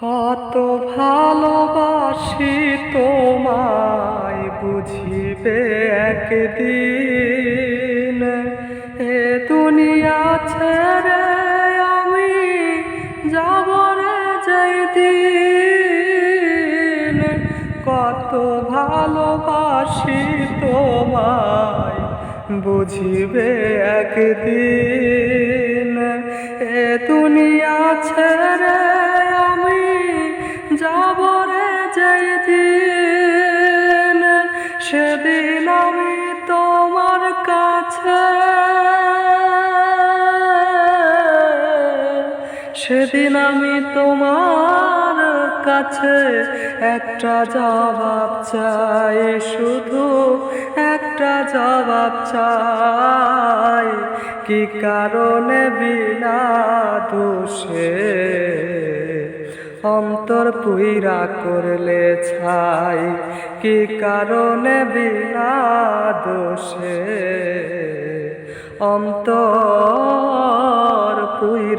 কত ভালোবাসি তোমায় বুঝিবে একদিন। এ দুনিয়া ছেড়ে আমি যাব রে যেদিন। কত ভালোবাসি তোমায় বুঝিবে একদিন। এ দুনিয়া ছেড়ে আমি যাব রে যেদিন। সেদিন আমি তোমার কাছে, সেদিন আমি তোমার কাছে একটা জবাব চাই, শুধু একটা জবাব চাই। কি কারণে বিনা দোষে অন্তর পুইরা করলে ছাই। কি কারণে বিনা দোষে অন্তর পুইরা